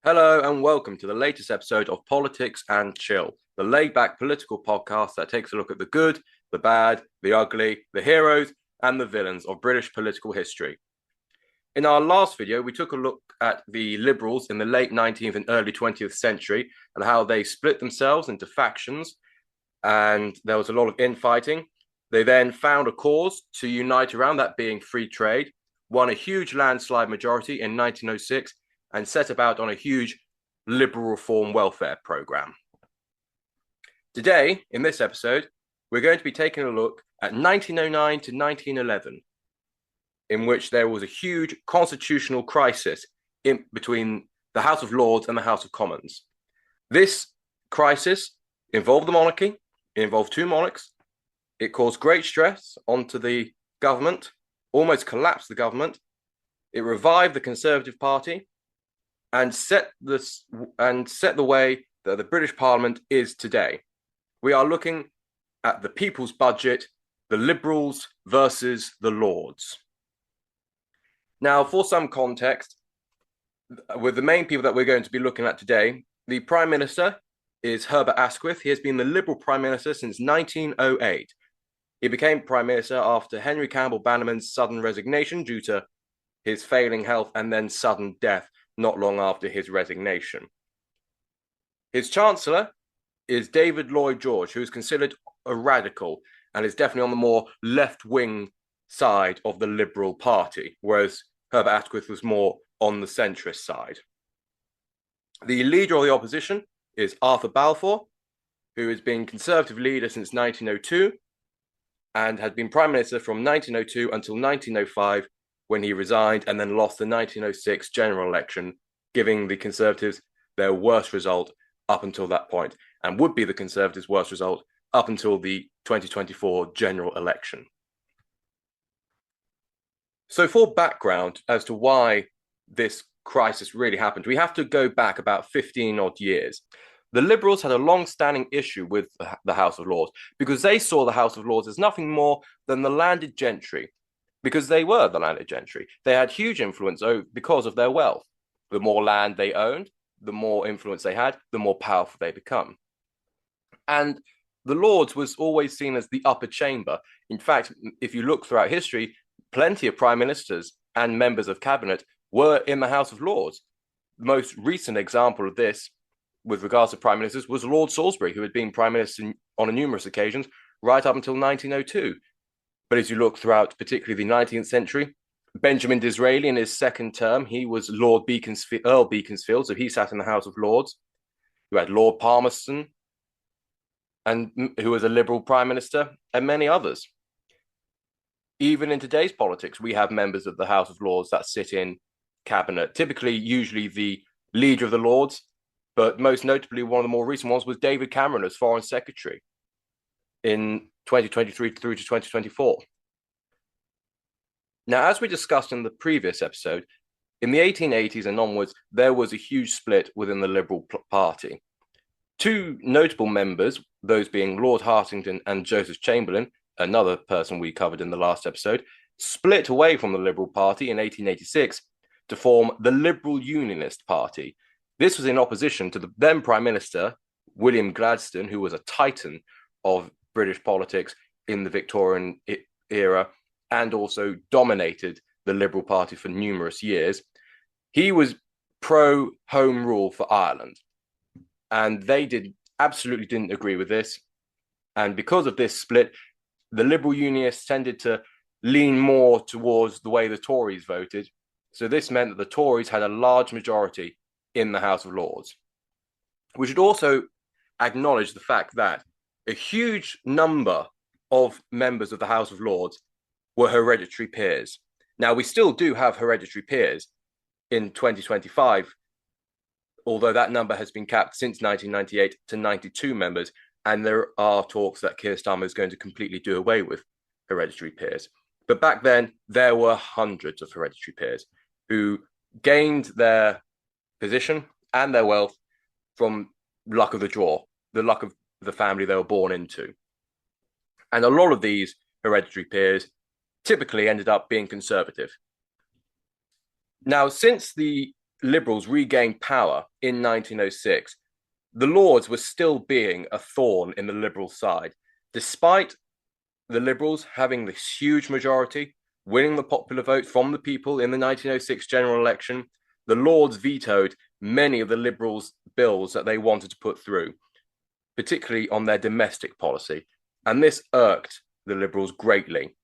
Hello and welcome to the latest episode of Politics and Chill, the laid-back political podcast that takes a look at the good, the bad, the ugly, the heroes, and the villains of British political history. In our last video, we took a look at the Liberals in the late 19th and early 20th century and how they split themselves into factions, and there was a lot of infighting. They then found a cause to unite around, that being free trade, won a huge landslide majority in 1906, and set about on a huge liberal reform welfare program. Today, in this episode, we're going to be taking a look at 1909 to 1911, in which there was a huge constitutional crisis between the House of Lords and the House of Commons. This crisis involved the monarchy, it involved two monarchs, it caused great stress onto the government, almost collapsed the government, it revived the Conservative Party, and set the way that the British Parliament is today. We are looking at the People's Budget, the Liberals versus the Lords. Now, for some context, with the main people that we're going to be looking at today, the Prime Minister is Herbert Asquith. He has been the Liberal Prime Minister since 1908. He became Prime Minister after Henry Campbell Bannerman's sudden resignation due to his failing health and then sudden death not long after his resignation. His Chancellor is David Lloyd George, who is considered a radical and is definitely on the more left-wing side of the Liberal Party, whereas Herbert Asquith was more on the centrist side. The leader of the opposition is Arthur Balfour, who has been Conservative leader since 1902 and had been Prime Minister from 1902 until 1905, when he resigned and then lost the 1906 general election, giving the Conservatives their worst result up until that point, and would be the Conservatives' worst result up until the 2024 general election. So for background as to why this crisis really happened, we have to go back about 15 odd years. The Liberals had a long-standing issue with the House of Lords because they saw the House of Lords as nothing more than the landed gentry, because they were the landed gentry. They had huge influence because of their wealth. The more land they owned, the more influence they had, the more powerful they become. And the Lords was always seen as the upper chamber. In fact, if you look throughout history, plenty of prime ministers and members of cabinet were in the House of Lords. The most recent example of this, with regards to prime ministers, was Lord Salisbury, who had been prime minister on numerous occasions right up until 1902. But as you look throughout, particularly the 19th century, Benjamin Disraeli in his second term, he was Earl Beaconsfield, so he sat in the House of Lords. You had Lord Palmerston, who was a Liberal Prime Minister, and many others. Even in today's politics, we have members of the House of Lords that sit in cabinet, usually the leader of the Lords, but most notably, one of the more recent ones was David Cameron as Foreign Secretary in 2023 through to 2024. Now, as we discussed in the previous episode, in the 1880s and onwards, there was a huge split within the Liberal Party. Two notable members, those being Lord Hartington and Joseph Chamberlain, another person we covered in the last episode, split away from the Liberal Party in 1886 to form the Liberal Unionist Party. This was in opposition to the then Prime Minister, William Gladstone, who was a titan of British politics in the Victorian era and also dominated the Liberal Party for numerous years. He was pro-home rule for Ireland, and they absolutely didn't agree with this. And because of this split, the Liberal Unionists tended to lean more towards the way the Tories voted. So this meant that the Tories had a large majority in the House of Lords. We should also acknowledge the fact that a huge number of members of the House of Lords were hereditary peers. Now, we still do have hereditary peers in 2025, although that number has been capped since 1998 to 92 members, and there are talks that Keir Starmer is going to completely do away with hereditary peers. But back then, there were hundreds of hereditary peers who gained their position and their wealth from luck of the draw, the luck of the family they were born into. And a lot of these hereditary peers typically ended up being conservative. Now, since the Liberals regained power in 1906, the Lords were still being a thorn in the Liberal side. Despite the Liberals having this huge majority, winning the popular vote from the people in the 1906 general election, the Lords vetoed many of the Liberals' bills that they wanted to put through, particularly on their domestic policy. And this irked the Liberals greatly.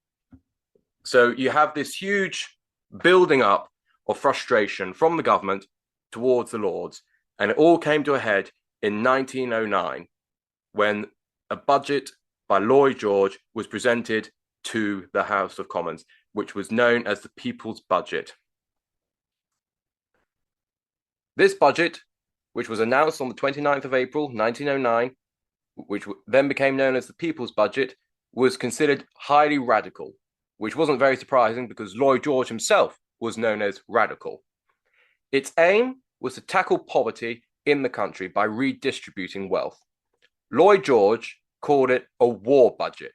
So you have this huge building up of frustration from the government towards the Lords, and it all came to a head in 1909 when a budget by Lloyd George was presented to the House of Commons, which was known as the People's Budget. This budget, which was announced on the 29th of April 1909, which then became known as the People's Budget, was considered highly radical, which wasn't very surprising because Lloyd George himself was known as radical. Its aim was to tackle poverty in the country by redistributing wealth. Lloyd George called it a war budget.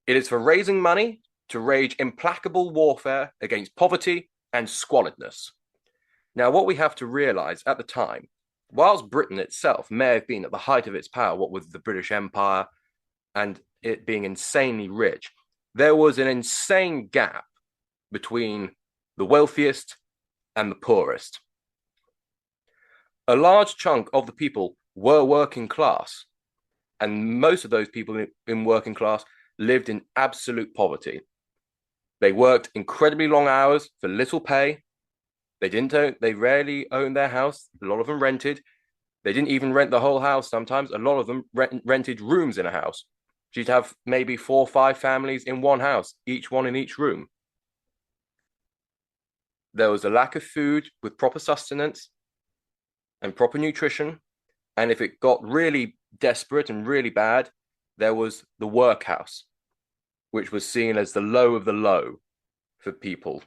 It is for raising money to wage implacable warfare against poverty and squalidness. Now, what we have to realize at the time, whilst Britain itself may have been at the height of its power, what with the British Empire and it being insanely rich, there was an insane gap between the wealthiest and the poorest. A large chunk of the people were working class, and most of those people in working class lived in absolute poverty. They worked incredibly long hours for little pay. They rarely owned their house. A lot of them rented. They didn't even rent the whole house sometimes. A lot of them rented rooms in a house. You'd have maybe 4 or 5 families in one house, each one in each room. There was a lack of food with proper sustenance and proper nutrition. And if it got really desperate and really bad, there was the workhouse, which was seen as the low of the low for people.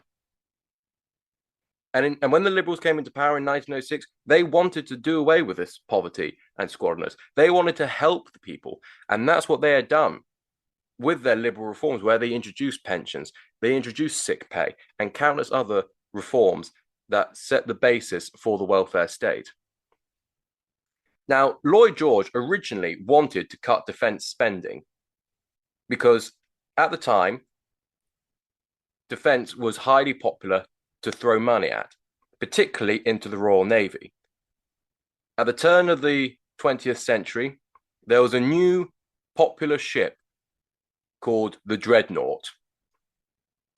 And when the Liberals came into power in 1906, they wanted to do away with this poverty and squalidness. They wanted to help the people. And that's what they had done with their Liberal reforms, where they introduced pensions, they introduced sick pay, and countless other reforms that set the basis for the welfare state. Now, Lloyd George originally wanted to cut defence spending because at the time, defence was highly popular to throw money at, particularly into the Royal Navy. At the turn of the 20th century, there was a new popular ship called the Dreadnought.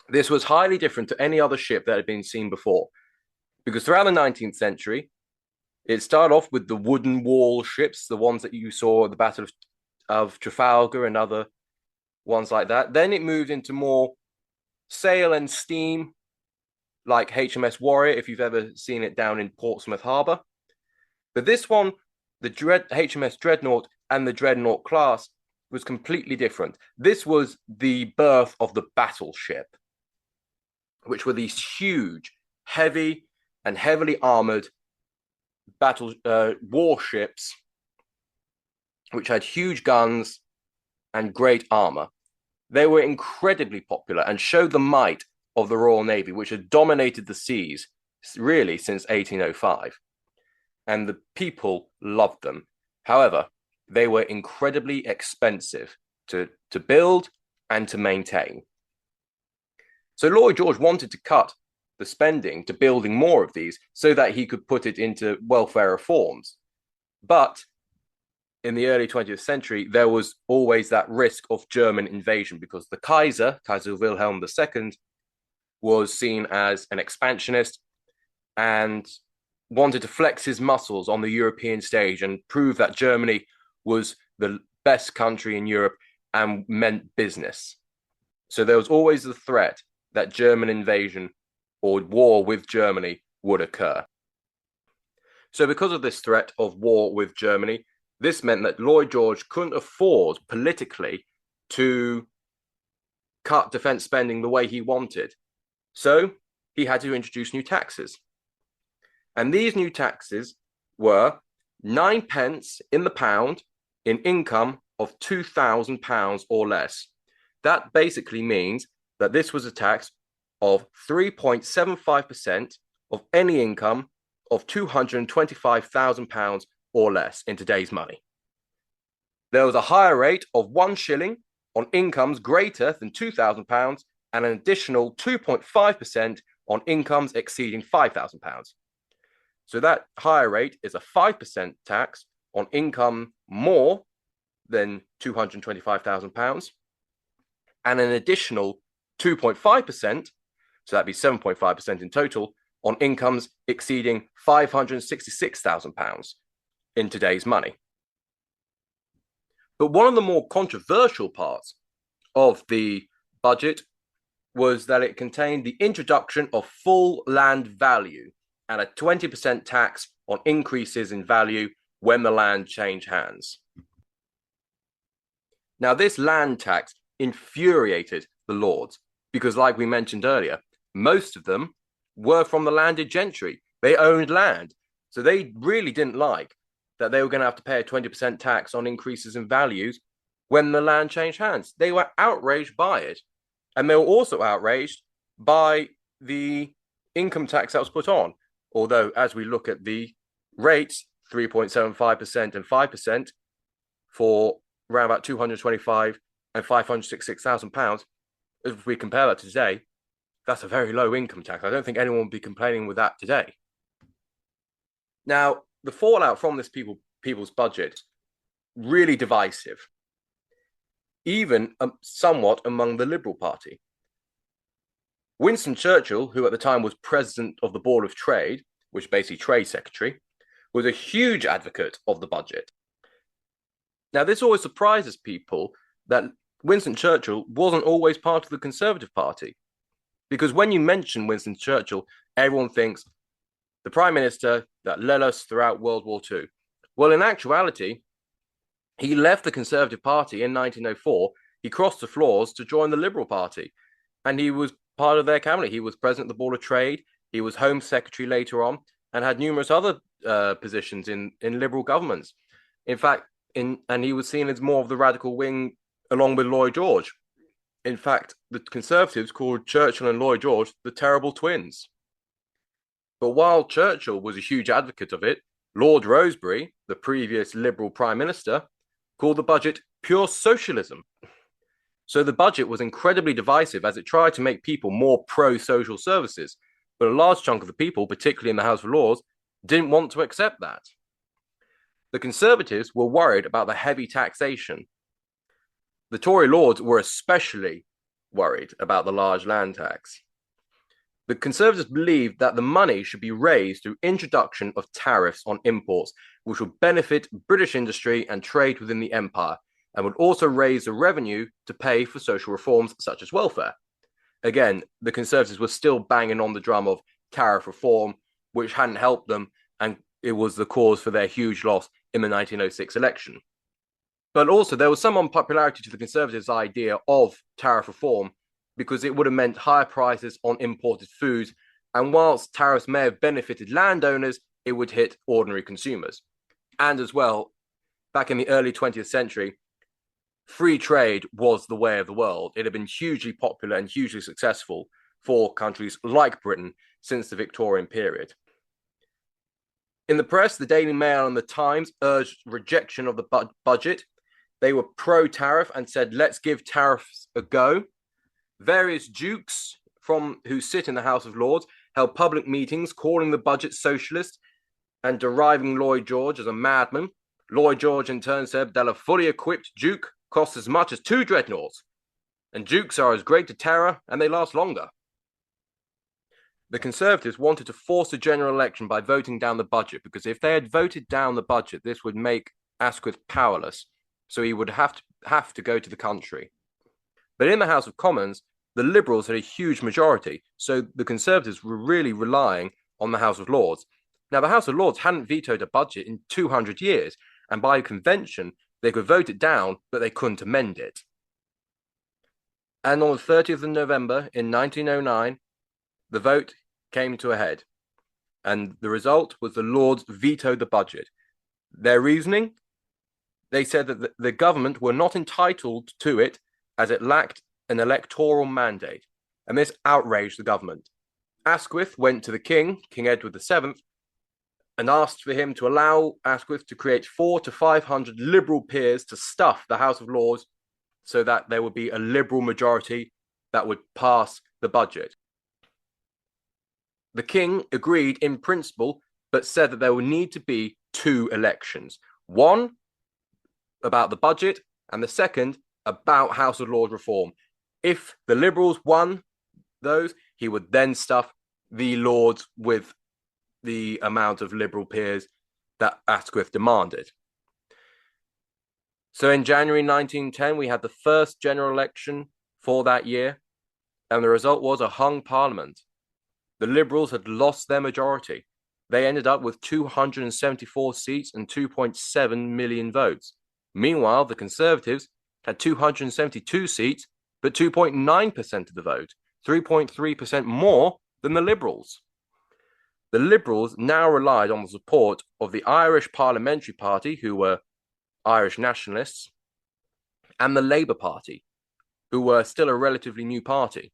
This was highly different to any other ship that had been seen before, because throughout the 19th century, it started off with the wooden wall ships, the ones that you saw at the Battle of Trafalgar and other ones like that. Then it moved into more sail and steam, like HMS Warrior, if you've ever seen it down in Portsmouth Harbour. But this one, the HMS Dreadnought and the Dreadnought class, was completely different. This was the birth of the battleship, which were these huge, heavy and heavily armoured warships, which had huge guns and great armour. They were incredibly popular and showed the might of the Royal Navy, which had dominated the seas really since 1805. And the people loved them. However, they were incredibly expensive to build and to maintain. So Lloyd George wanted to cut the spending to building more of these so that he could put it into welfare reforms. But in the early 20th century, there was always that risk of German invasion because the Kaiser Wilhelm II, was seen as an expansionist and wanted to flex his muscles on the European stage and prove that Germany was the best country in Europe and meant business. So there was always the threat that German invasion or war with Germany would occur. So because of this threat of war with Germany, this meant that Lloyd George couldn't afford politically to cut defence spending the way he wanted. So he had to introduce new taxes. And these new taxes were 9 pence in the pound in income of £2,000 or less. That basically means that this was a tax of 3.75% of any income of £225,000 or less in today's money. There was a higher rate of 1 shilling on incomes greater than £2,000 and an additional 2.5% on incomes exceeding £5,000. So that higher rate is a 5% tax on income more than £225,000 and an additional 2.5%, so that'd be 7.5% in total, on incomes exceeding £566,000 in today's money. But one of the more controversial parts of the budget was that it contained the introduction of full land value and a 20% tax on increases in value when the land changed hands. Now, this land tax infuriated the lords because, like we mentioned earlier, most of them were from the landed gentry. They owned land. So they really didn't like that they were going to have to pay a 20% tax on increases in values when the land changed hands. They were outraged by it. And they were also outraged by the income tax that was put on. Although, as we look at the rates, 3.75% and 5% for around about £225,000 and £566,000, if we compare that to today, that's a very low income tax. I don't think anyone would be complaining with that today. Now, the fallout from this people's budget, really divisive, even somewhat among the Liberal Party. Winston Churchill, who at the time was president of the Board of Trade, which is basically Trade Secretary, was a huge advocate of the budget. Now, this always surprises people that Winston Churchill wasn't always part of the Conservative Party. Because when you mention Winston Churchill, everyone thinks the Prime Minister that led us throughout World War II. Well, in actuality, he left the Conservative Party in 1904. He crossed the floors to join the Liberal Party. And he was part of their cabinet. He was president of the Board of Trade. He was Home Secretary later on and had numerous other positions in Liberal governments. In fact, and he was seen as more of the radical wing along with Lloyd George. In fact, the Conservatives called Churchill and Lloyd George the terrible twins. But while Churchill was a huge advocate of it, Lord Rosebery, the previous Liberal Prime Minister, called the budget pure socialism. So the budget was incredibly divisive as it tried to make people more pro-social services. But a large chunk of the people, particularly in the House of Lords, didn't want to accept that. The Conservatives were worried about the heavy taxation. The Tory Lords were especially worried about the large land tax. The Conservatives believed that the money should be raised through introduction of tariffs on imports, which would benefit British industry and trade within the empire, and would also raise the revenue to pay for social reforms such as welfare. Again, the Conservatives were still banging on the drum of tariff reform, which hadn't helped them, and it was the cause for their huge loss in the 1906 election. But also, there was some unpopularity to the Conservatives' idea of tariff reform because it would have meant higher prices on imported foods, and whilst tariffs may have benefited landowners, it would hit ordinary consumers. And as well, back in the early 20th century, free trade was the way of the world. It had been hugely popular and hugely successful for countries like Britain since the Victorian period. In the press, the Daily Mail and the Times urged rejection of the budget. They were pro-tariff and said, let's give tariffs a go. Various dukes who sit in the House of Lords held public meetings calling the budget socialist and deriving Lloyd George as a madman. Lloyd George in turn said that a fully equipped duke costs as much as 2 dreadnoughts, and dukes are as great a terror and they last longer. The Conservatives wanted to force a general election by voting down the budget, because if they had voted down the budget, this would make Asquith powerless, so he would have to go to the country. But in the House of Commons, the Liberals had a huge majority, so the Conservatives were really relying on the House of Lords. Now, the House of Lords hadn't vetoed a budget in 200 years, and by convention, they could vote it down, but they couldn't amend it. And on the 30th of November in 1909, the vote came to a head, and the result was the Lords vetoed the budget. Their reasoning? They said that the government were not entitled to it as it lacked an electoral mandate, and this outraged the government. Asquith went to the King, King Edward VII, and asked for him to allow Asquith to create 400 to 500 Liberal peers to stuff the House of Lords so that there would be a Liberal majority that would pass the budget. The king agreed in principle, but said that there would need to be 2 elections. One about the budget, and the second about House of Lords reform. If the Liberals won those, he would then stuff the Lords with the amount of Liberal peers that Asquith demanded. So in January 1910, we had the first general election for that year, and the result was a hung parliament. The Liberals had lost their majority. They ended up with 274 seats and 2.7 million votes. Meanwhile, the Conservatives had 272 seats, but 2.9% of the vote, 3.3% more than the Liberals. The Liberals now relied on the support of the Irish Parliamentary Party, who were Irish nationalists, and the Labour Party, who were still a relatively new party.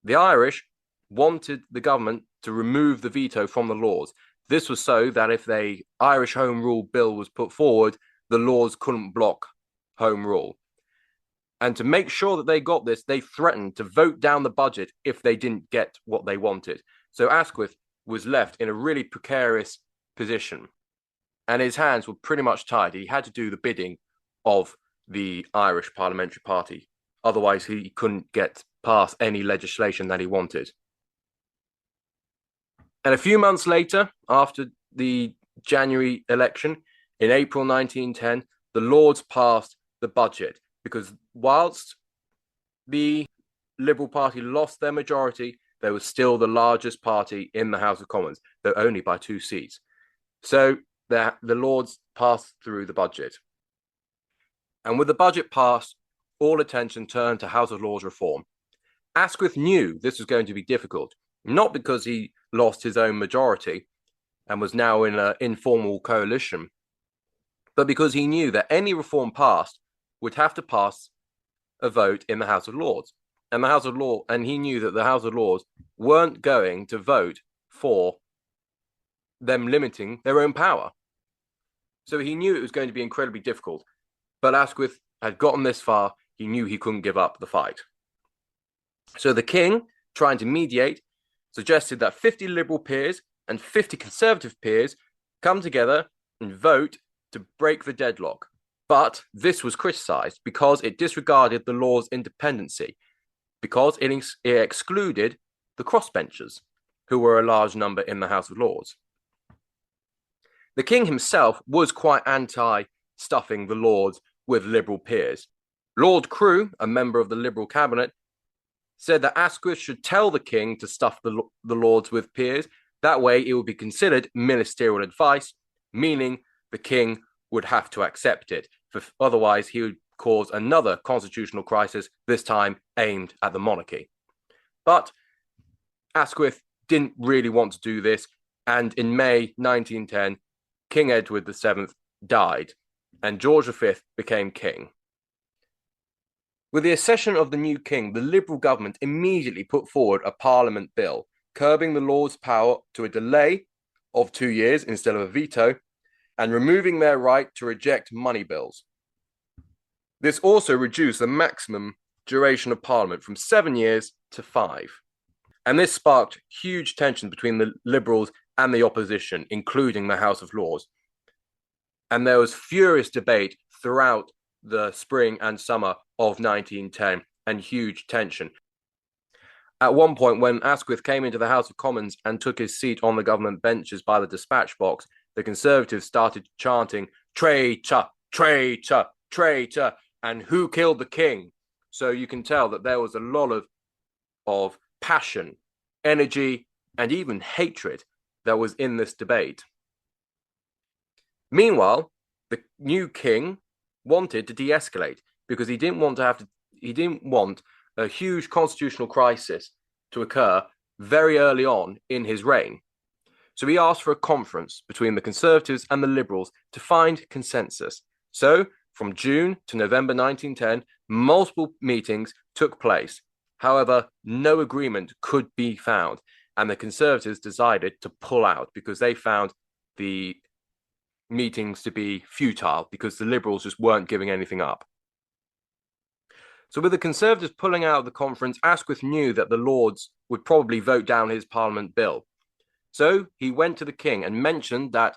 The Irish wanted the government to remove the veto from the Lords. This was so that if the Irish Home Rule bill was put forward, the Lords couldn't block Home Rule. And to make sure that they got this, they threatened to vote down the budget if they didn't get what they wanted. So Asquith was left in a really precarious position, and his hands were pretty much tied. He had to do the bidding of the Irish Parliamentary Party. Otherwise, he couldn't get past any legislation that he wanted. And a few months later, after the January election, in April 1910, the Lords passed the budget, because whilst the Liberal Party lost their majority, they were still the largest party in the House of Commons, though only by 2 seats. So the Lords passed through the budget. And with the budget passed, all attention turned to House of Lords reform. Asquith knew this was going to be difficult, not because he lost his own majority and was now in an informal coalition, but because he knew that any reform passed would have to pass a vote in the House of Lords. And he knew that the House of Lords weren't going to vote for them limiting their own power. So he knew it was going to be incredibly difficult. But Asquith had gotten this far. He knew he couldn't give up the fight. So the king, trying to mediate, suggested that 50 Liberal peers and 50 Conservative peers come together and vote to break the deadlock. But this was criticised because it disregarded the law's independency, because it excluded the crossbenchers, who were a large number in the House of Lords. The king himself was quite anti-stuffing the Lords with Liberal peers. Lord Crewe, a member of the Liberal cabinet, said that Asquith should tell the king to stuff the Lords with peers. That way it would be considered ministerial advice, meaning the king would have to accept it. Otherwise, he would cause another constitutional crisis, this time aimed at the monarchy. But Asquith didn't really want to do this, and in May 1910, King Edward VII died, and George V became king. With the accession of the new king, the Liberal government immediately put forward a Parliament bill, curbing the Lords' power to a delay of 2 years instead of a veto, and removing their right to reject money bills. This also reduced the maximum duration of Parliament from 7 years to 5. And this sparked huge tension between the Liberals and the opposition, including the House of Lords. And there was furious debate throughout the spring and summer of 1910, and huge tension. At one point, when Asquith came into the House of Commons and took his seat on the government benches by the dispatch box, the Conservatives started chanting, "Traitor, traitor, traitor," and "Who killed the king?" So you can tell that there was a lot of passion, energy, and even hatred that was in this debate. Meanwhile, the new king wanted to de-escalate because he didn't want a huge constitutional crisis to occur very early on in his reign. So he asked for a conference between the Conservatives and the Liberals to find consensus. So from June to November 1910, multiple meetings took place. However, no agreement could be found. and the Conservatives decided to pull out because they found the meetings to be futile because the Liberals just weren't giving anything up. So with the Conservatives pulling out of the conference, Asquith knew that the Lords would probably vote down his Parliament bill. So he went to the King and mentioned that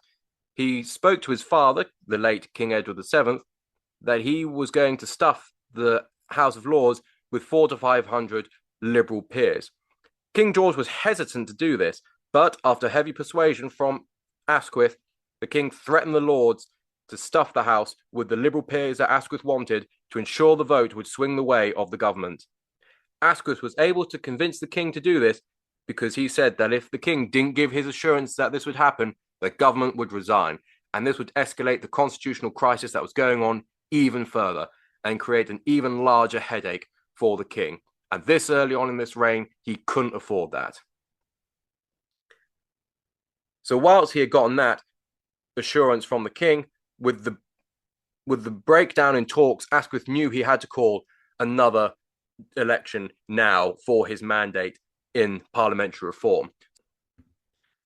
he spoke to his father, the late King Edward VII, that he was going to stuff the House of Lords with 400 to 500 Liberal peers. King George was hesitant to do this, but after heavy persuasion from Asquith, the King threatened the Lords to stuff the House with the Liberal peers that Asquith wanted to ensure the vote would swing the way of the government. Asquith was able to convince the King to do this because he said that if the King didn't give his assurance that this would happen, the government would resign, and this would escalate the constitutional crisis that was going on even further and create an even larger headache for the King. And this early on in this reign, he couldn't afford that. So whilst he had gotten that assurance from the King, with the breakdown in talks, Asquith knew he had to call another election now for his mandate in parliamentary reform.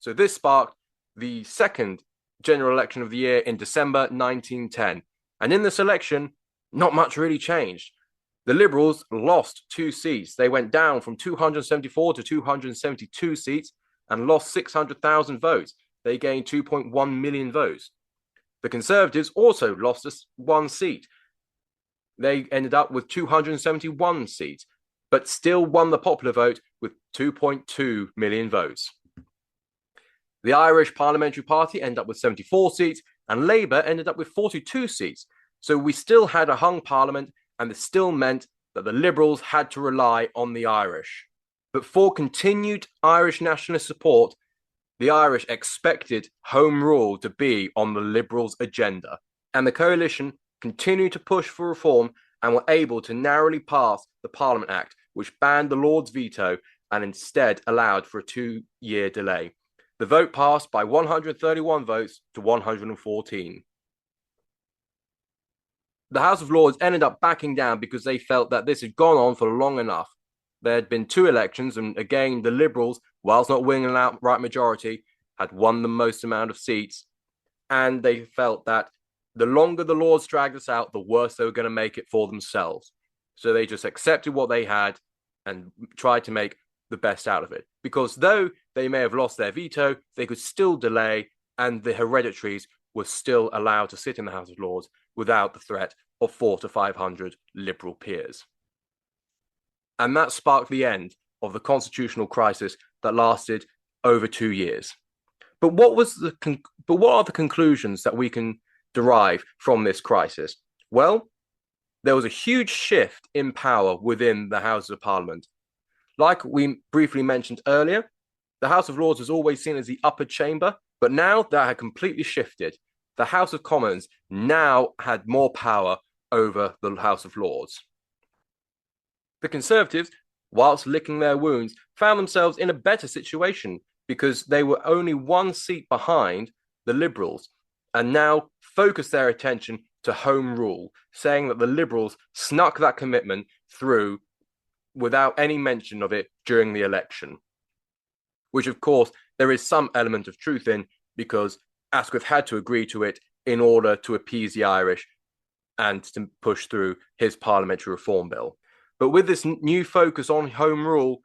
So this sparked the second general election of the year in December 1910. And in this election, not much really changed. The Liberals lost 2 seats. They went down from 274 to 272 seats and lost 600,000 votes. They gained 2.1 million votes. The Conservatives also lost 1 seat. They ended up with 271 seats, but still won the popular vote with 2.2 million votes. The Irish Parliamentary Party ended up with 74 seats, and Labour ended up with 42 seats. So we still had a hung parliament, and this still meant that the Liberals had to rely on the Irish. But for continued Irish nationalist support, the Irish expected Home Rule to be on the Liberals' agenda, and the coalition continued to push for reform and were able to narrowly pass the Parliament Act, which banned the Lords' veto and instead allowed for a 2-year delay. The vote passed by 131 votes to 114. The House of Lords ended up backing down because they felt that this had gone on for long enough. There had been 2 elections, and again, the Liberals, whilst not winning an outright majority, had won the most amount of seats. And they felt that the longer the Lords dragged this out, the worse they were going to make it for themselves. So they just accepted what they had and tried to make the best out of it. Because though they may have lost their veto, they could still delay, and the hereditaries were still allowed to sit in the House of Lords without the threat of 400 to 500 Liberal peers. And that sparked the end of the constitutional crisis that lasted over 2 years. But what are the conclusions that we can derive from this crisis? Well, there was a huge shift in power within the Houses of Parliament. Like we briefly mentioned earlier, the House of Lords was always seen as the upper chamber, but now that had completely shifted. The House of Commons now had more power over the House of Lords. The Conservatives, whilst licking their wounds, found themselves in a better situation because they were only 1 seat behind the Liberals and now focused their attention to Home Rule, saying that the Liberals snuck that commitment through without any mention of it during the election, which of course there is some element of truth in because Asquith had to agree to it in order to appease the Irish and to push through his parliamentary reform bill. But with this new focus on Home Rule,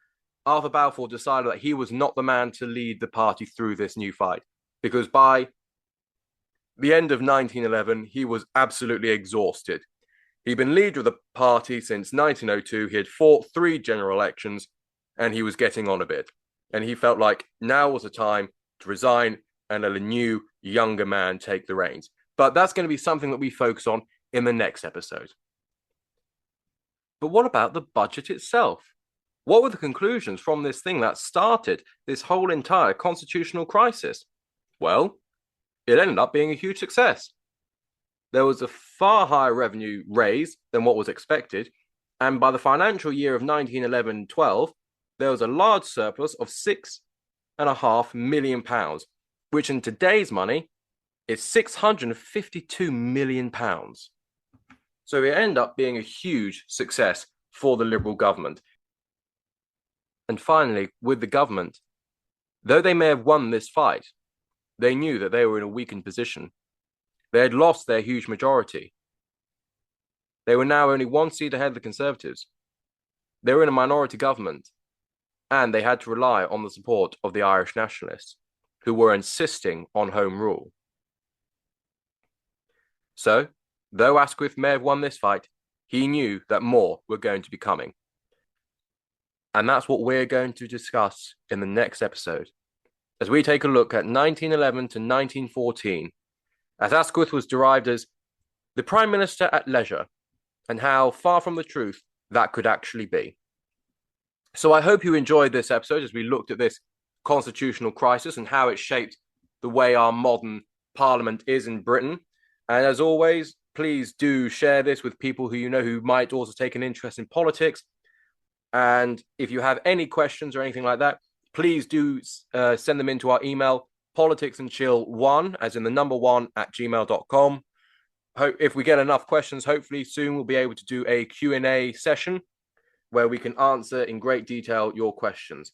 Arthur Balfour decided that he was not the man to lead the party through this new fight, because by the end of 1911, he was absolutely exhausted. He'd been leader of the party since 1902. He had fought 3 general elections, and he was getting on a bit. And he felt like now was the time to resign and let a new, younger man take the reins. But that's going to be something that we focus on in the next episode. But what about the budget itself? What were the conclusions from this thing that started this whole entire constitutional crisis? Well, it ended up being a huge success. There was a far higher revenue raised than what was expected, and by the financial year of 1911-12, there was a large surplus of £6.5 million, which in today's money is £652 million. So it ended up being a huge success for the Liberal government. And finally, with the government, Though they may have won this fight, they knew that they were in a weakened position. They had lost their huge majority. They were now only one seat ahead of the Conservatives. They were in a minority government, and they had to rely on the support of the Irish nationalists, who were insisting on home rule. So, though Asquith may have won this fight, he knew that more were going to be coming. And that's what we're going to discuss in the next episode, as we take a look at 1911 to 1914, as Asquith was derived as the Prime Minister at leisure, and how far from the truth that could actually be. So I hope you enjoyed this episode as we looked at this constitutional crisis and how it shaped the way our modern parliament is in Britain. And as always, please do share this with people who you know who might also take an interest in politics. And if you have any questions or anything like that, please do send them into our email, politicsandchill1, as in the number 1 at gmail.com. If we get enough questions, hopefully soon we'll be able to do a Q&A session where we can answer in great detail your questions.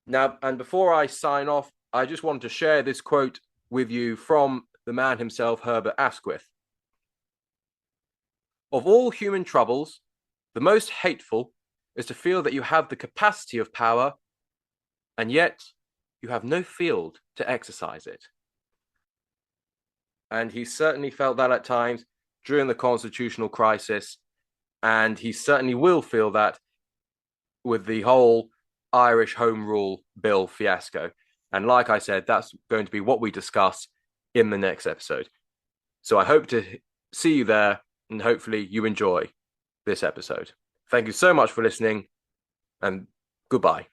Now, and before I sign off, I just wanted to share this quote with you from the man himself, Herbert Asquith. Of all human troubles, the most hateful is to feel that you have the capacity of power, and yet you have no field to exercise it. And he certainly felt that at times during the constitutional crisis, and he certainly will feel that with the whole Irish Home Rule Bill fiasco. And like I said, that's going to be what we discuss in the next episode. So I hope to see you there, and hopefully you enjoy this episode. Thank you so much for listening, and goodbye.